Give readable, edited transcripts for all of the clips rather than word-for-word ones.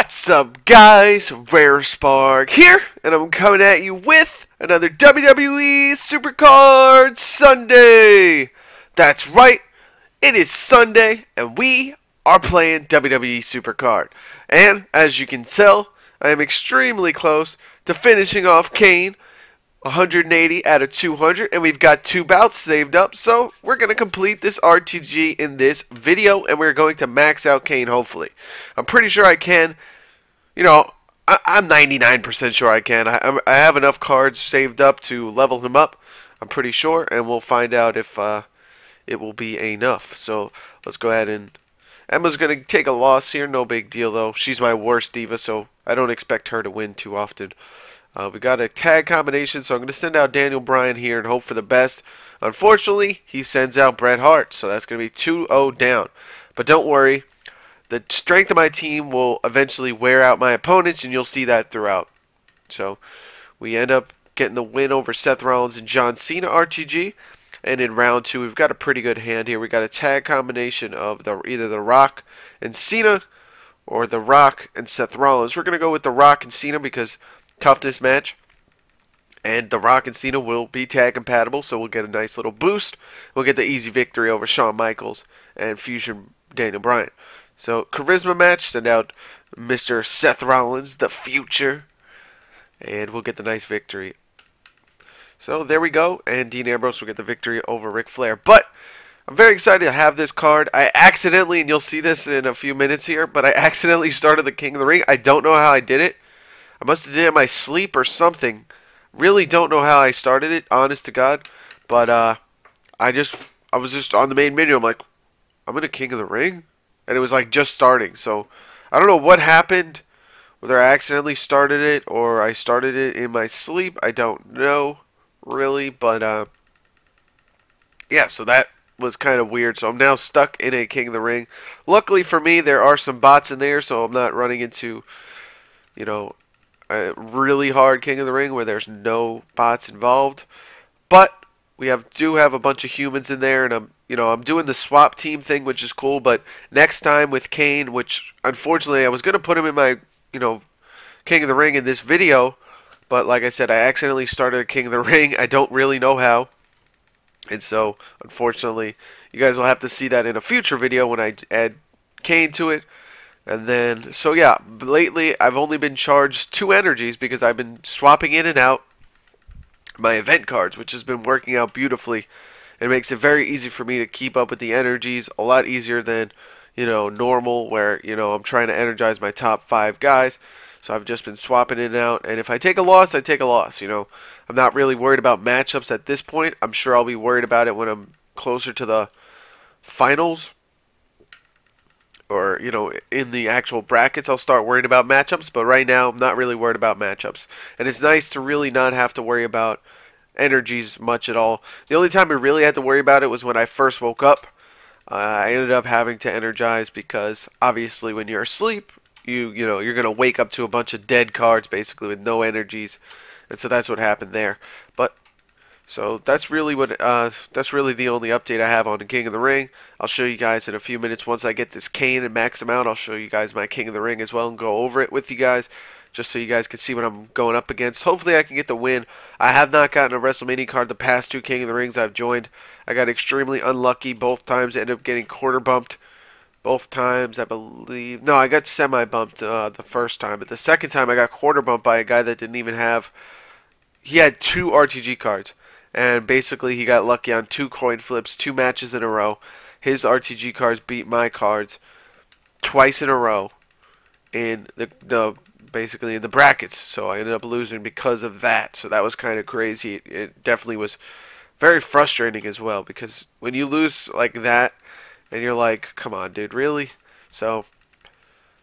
What's up, guys? Rare Spark here, and I'm coming at you with another WWE Supercard Sunday. That's right, it is Sunday, and we are playing WWE Supercard. And as you can tell, I am extremely close to finishing off Kane, 180 out of 200, and we've got 2 bouts saved up, so we're going to complete this RTG in this video, and we're going to max out Kane, hopefully. I'm pretty sure I can. You know, I'm 99% sure I can. I have enough cards saved up to level him up, I'm pretty sure, and we'll find out if it will be enough. So let's go ahead and... Emma's going to take a loss here, no big deal, though. She's my worst diva, so I don't expect her to win too often. We got a tag combination, so I'm going to send out Daniel Bryan here and hope for the best. Unfortunately, he sends out Bret Hart, so that's going to be 2-0 down. But don't worry, the strength of my team will eventually wear out my opponents, and you'll see that throughout. So we end up getting the win over Seth Rollins and John Cena RTG. And in round 2, we've got a pretty good hand here. We got a tag combination of either The Rock and Cena or The Rock and Seth Rollins. We're going to go with The Rock and Cena because toughness match, and The Rock and Cena will be tag compatible, so we'll get a nice little boost. We'll get the easy victory over Shawn Michaels and Fusion Daniel Bryan. So charisma match, send out Mr. Seth Rollins, the future, and we'll get the nice victory. So there we go, and Dean Ambrose will get the victory over Ric Flair. But I'm very excited to have this card. I accidentally, and you'll see this in a few minutes here, but I accidentally started the King of the Ring. I don't know how I did it. I must have did it in my sleep or something. Really don't know how I started it, honest to God. But I was just on the main menu. I'm like, I'm in a King of the Ring? And it was like just starting. So I don't know what happened. Whether I accidentally started it or I started it in my sleep. I don't know really. But yeah, so that was kind of weird. So I'm now stuck in a King of the Ring. Luckily for me, there are some bots in there. So I'm not running into, you know, a really hard King of the Ring where there's no bots involved, but we do have a bunch of humans in there, and I'm doing the swap team thing, which is cool. But next time with Kane, which unfortunately I was gonna put him in my King of the Ring in this video, but like I said, I accidentally started a King of the Ring. I don't really know how, and so unfortunately you guys will have to see that in a future video when I add Kane to it. And then, so yeah, lately I've only been charged 2 energies because I've been swapping in and out my event cards, which has been working out beautifully. It makes it very easy for me to keep up with the energies, a lot easier than, normal where, I'm trying to energize my top 5 guys. So I've just been swapping in and out, and if I take a loss, I take a loss, I'm not really worried about matchups at this point. I'm sure I'll be worried about it when I'm closer to the finals. Or, in the actual brackets, I'll start worrying about matchups. But right now, I'm not really worried about matchups. And it's nice to really not have to worry about energies much at all. The only time I really had to worry about it was when I first woke up. I ended up having to energize because, obviously, when you're asleep, you're going to wake up to a bunch of dead cards, basically, with no energies. And so that's what happened there. But... so that's really the only update I have on the King of the Ring. I'll show you guys in a few minutes once I get this Kane and max him out. I'll show you guys my King of the Ring as well and go over it with you guys just so you guys can see what I'm going up against. Hopefully I can get the win. I have not gotten a WrestleMania card the past 2 King of the Rings I've joined. I got extremely unlucky both times. I ended up getting quarter bumped both times, I believe. No, I got semi bumped the first time, but the second time I got quarter bumped by a guy that didn't even have. He had 2 RTG cards. And basically, he got lucky on 2 coin flips, 2 matches in a row. His RTG cards beat my cards twice in a row in basically in the brackets. So I ended up losing because of that. So that was kind of crazy. It definitely was very frustrating as well because when you lose like that, and you're like, "Come on, dude, really?" So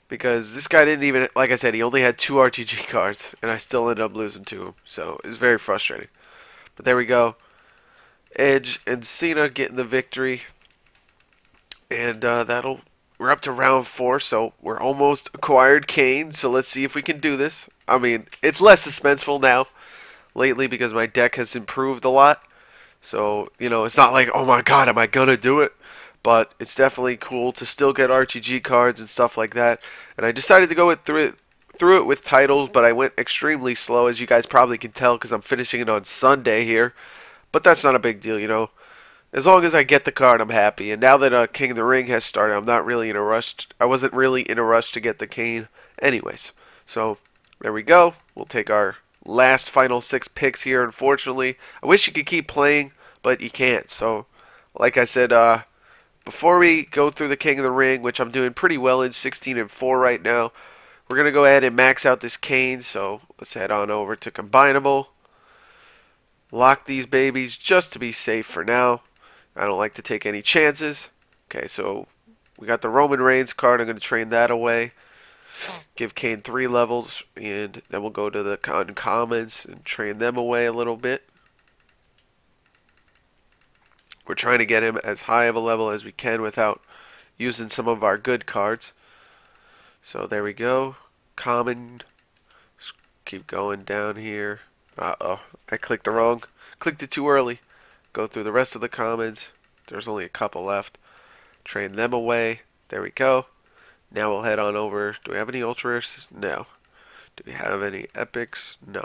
because this guy didn't even, like I said, he only had 2 RTG cards, and I still ended up losing to him. So it's very frustrating. But there we go. Edge and Cena getting the victory. And we're up to round 4, so we're almost acquired Kane. So let's see if we can do this. I mean, it's less suspenseful now lately because my deck has improved a lot. So, it's not like, oh my god, am I going to do it? but it's definitely cool to still get RTG cards and stuff like that. And I decided to go through it with titles, but I went extremely slow, as you guys probably can tell, because I'm finishing it on Sunday here. But that's not a big deal, you know. As long as I get the card, I'm happy. And now that King of the Ring has started, I'm not really in a rush. I wasn't really in a rush to get the Kane anyways. So, there we go. We'll take our last final 6 picks here, unfortunately. I wish you could keep playing, but you can't. So, like I said, before we go through the King of the Ring, which I'm doing pretty well in, 16-4 right now, we're going to go ahead and max out this Kane. So, let's head on over to Combinable. Lock these babies just to be safe for now. I don't like to take any chances. Okay, so we got the Roman Reigns card. I'm going to train that away. Give Kane 3 levels, and then we'll go to the uncommons and train them away a little bit. We're trying to get him as high of a level as we can without using some of our good cards. So there we go. Common. Just keep going down here. Uh-oh. I clicked it too early. Go through the rest of the commons. There's only a couple left. Train them away. There we go. Now we'll head on over. Do we have any ultras? No. Do we have any epics? No.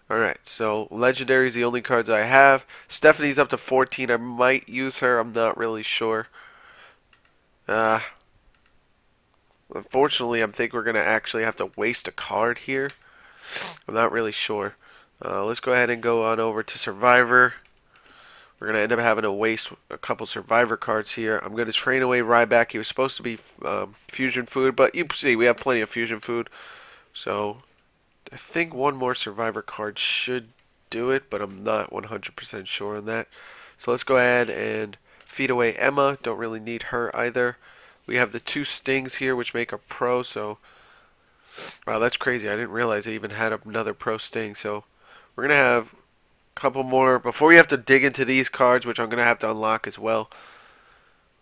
Alright, so legendary is the only cards I have. Stephanie's up to 14. I might use her. I'm not really sure. Unfortunately, I think we're going to actually have to waste a card here. I'm not really sure. Let's go ahead and go on over to Survivor. We're going to end up having to waste a couple Survivor cards here. I'm going to train away Ryback. He was supposed to be fusion food, but you see, we have plenty of fusion food. So, I think one more Survivor card should do it, but I'm not 100% sure on that. So let's go ahead and feed away Emma. Don't really need her either. We have the 2 stings here, which make a pro, so... Wow, that's crazy. I didn't realize I even had another pro sting, so... We're going to have a couple more. Before we have to dig into these cards, which I'm going to have to unlock as well.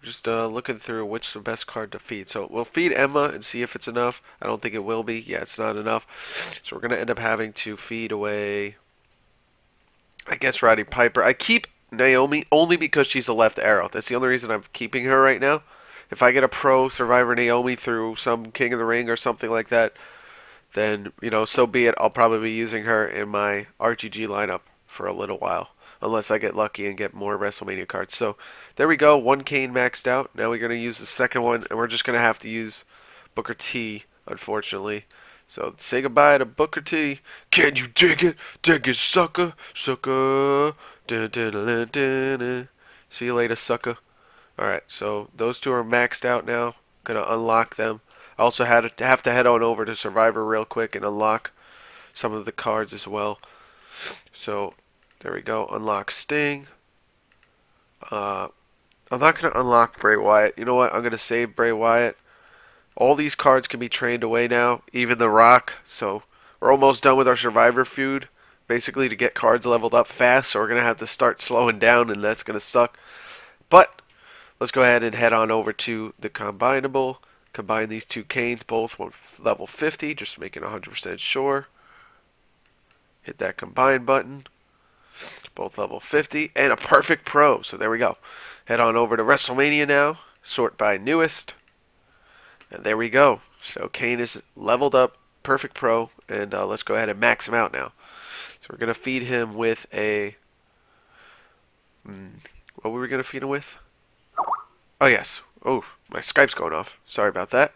Just looking through which is the best card to feed. So we'll feed Emma and see if it's enough. I don't think it will be. Yeah, it's not enough. So we're going to end up having to feed away, I guess, Roddy Piper. I keep Naomi only because she's a left arrow. That's the only reason I'm keeping her right now. If I get a pro Survivor Naomi through some King of the Ring or something like that, then, you know, so be it. I'll probably be using her in my RTG lineup for a little while, unless I get lucky and get more WrestleMania cards. So, there we go. 1 Kane maxed out. Now we're going to use the second one, and we're just going to have to use Booker T, unfortunately. So, say goodbye to Booker T. Can you dig it? Dig it, sucker. Sucker. Dun, dun, dun, dun, dun. See you later, sucker. Alright, so those 2 are maxed out now. Going to unlock them. I also have to head on over to Survivor real quick and unlock some of the cards as well. So, there we go. Unlock Sting. I'm not going to unlock Bray Wyatt. You know what? I'm going to save Bray Wyatt. All these cards can be trained away now, even The Rock. So, we're almost done with our Survivor feud, basically to get cards leveled up fast. So, we're going to have to start slowing down, and that's going to suck. But, let's go ahead and head on over to the Combinable. Combine these 2 Kanes, both level 50, just making 100% sure. Hit that combine button. Both level 50, and a perfect pro. So there we go. Head on over to WrestleMania now. Sort by newest. And there we go. So Kane is leveled up, perfect pro, and let's go ahead and max him out now. So we're going to feed him with a... what were we going to feed him with? Oh, yes. Oh, my Skype's going off. Sorry about that.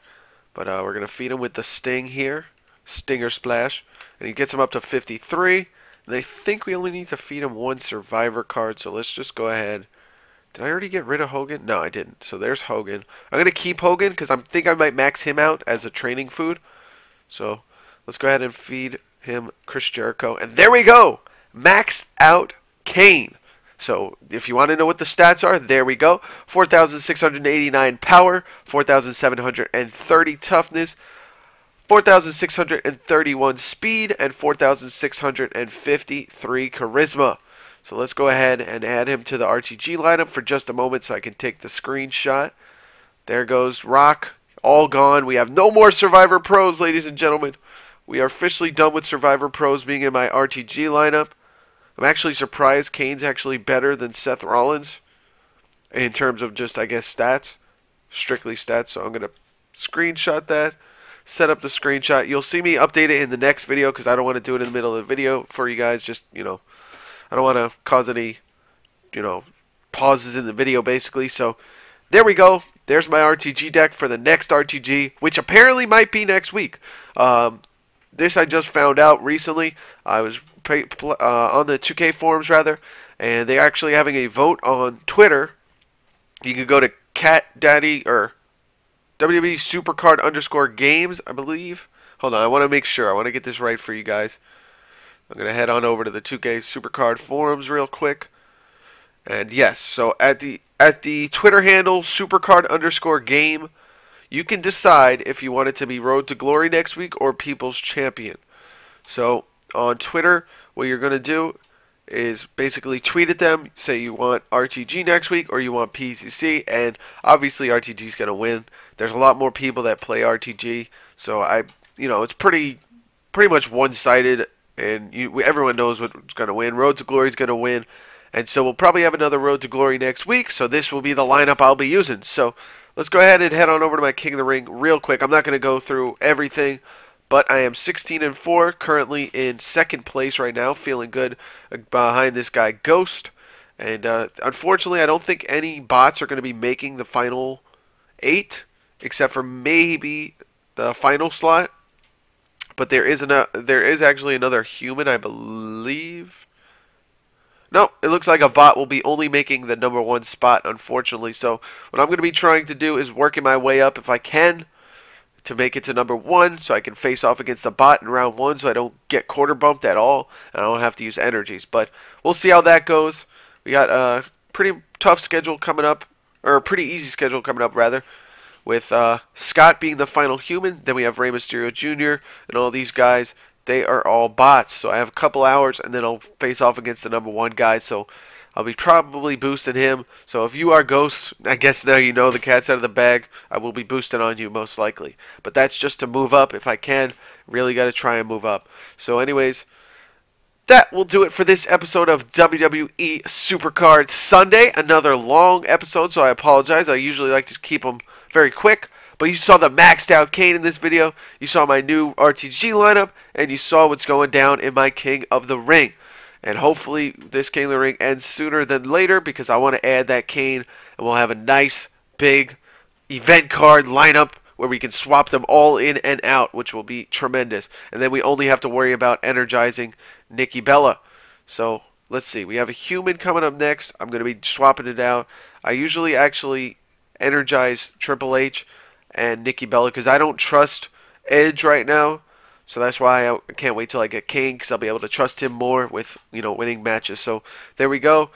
But we're going to feed him with the Sting here. Stinger Splash. And he gets him up to 53. And I think we only need to feed him 1 Survivor card. So let's just go ahead. Did I already get rid of Hogan? No, I didn't. So there's Hogan. I'm going to keep Hogan because I think I might max him out as a training food. So let's go ahead and feed him Chris Jericho. And there we go. Maxed out Kane. So, if you want to know what the stats are, there we go. 4,689 power, 4,730 toughness, 4,631 speed, and 4,653 charisma. So, let's go ahead and add him to the RTG lineup for just a moment so I can take the screenshot. There goes Rock. All gone. We have no more Survivor Pros, ladies and gentlemen. We are officially done with Survivor Pros being in my RTG lineup. I'm actually surprised Kane's actually better than Seth Rollins. in terms of just, I guess, stats, strictly stats. So I'm going to screenshot that, set up the screenshot. You'll see me update it in the next video because I don't want to do it in the middle of the video for you guys. Just, I don't want to cause any, pauses in the video basically. So there we go. There's my RTG deck for the next RTG, which apparently might be next week. This I just found out recently. I was on the 2K forums rather, and they're actually having a vote on Twitter. You can go to Cat Daddy or WWE Supercard _games, I believe. Hold on, I want to make sure. I want to get this right for you guys. I'm going to head on over to the 2K Supercard forums real quick. And yes, so at the Twitter handle Supercard _game, you can decide if you want it to be Road to Glory next week or People's Champion. So on Twitter, what you're going to do is basically tweet at them, say you want RTG next week or you want PCC, and obviously RTG is going to win. There's a lot more people that play RTG, so it's pretty much one-sided, and everyone knows what's going to win. Road to Glory is going to win, and so we'll probably have another Road to Glory next week. So this will be the lineup I'll be using. So let's go ahead and head on over to my King of the Ring real quick. I'm not going to go through everything, but I am 16-4, currently in second place right now, feeling good behind this guy Ghost. And unfortunately, I don't think any bots are going to be making the final 8, except for maybe the final slot. But there is actually another human, I believe. No, it looks like a bot will be only making the #1 spot, unfortunately. So what I'm going to be trying to do is working my way up if I can to make it to #1 so I can face off against the bot in round 1 so I don't get quarter bumped at all and I don't have to use energies. But we'll see how that goes. We got a pretty tough schedule coming up, or a pretty easy schedule coming up rather, with Scott being the final human. Then we have Rey Mysterio Jr. and all these guys. They are all bots, so I have a couple hours, and then I'll face off against the #1 guy, so I'll be probably boosting him. So if you are Ghost, I guess now you know the cat's out of the bag. I will be boosting on you most likely. But that's just to move up if I can. Really got to try and move up. So anyways, that will do it for this episode of WWE Supercard Sunday. Another long episode, so I apologize. I usually like to keep them very quick. But you saw the maxed out Kane in this video. You saw my new RTG lineup. And you saw what's going down in my King of the Ring. And hopefully this King of the Ring ends sooner than later, because I want to add that Kane. And we'll have a nice big event card lineup where we can swap them all in and out, which will be tremendous. And then we only have to worry about energizing Nikki Bella. So let's see. We have a human coming up next. I'm going to be swapping it out. I usually actually energize Triple H and Nikki Bella because I don't trust Edge right now. So that's why I can't wait till I get Kane, because I'll be able to trust him more with, winning matches. So there we go.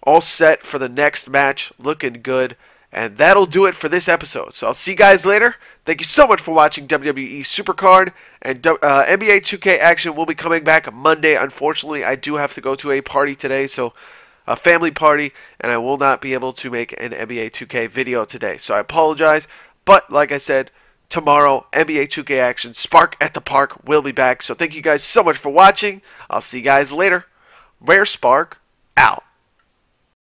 All set for the next match. Looking good. And that'll do it for this episode. So I'll see you guys later. Thank you so much for watching WWE Supercard. And NBA 2K action will be coming back Monday. Unfortunately, I do have to go to a party today. So a family party. And I will not be able to make an NBA 2K video today. So I apologize. But like I said, tomorrow, NBA 2K action, Spark at the Park will be back. So thank you guys so much for watching. I'll see you guys later. Rare Spark, out.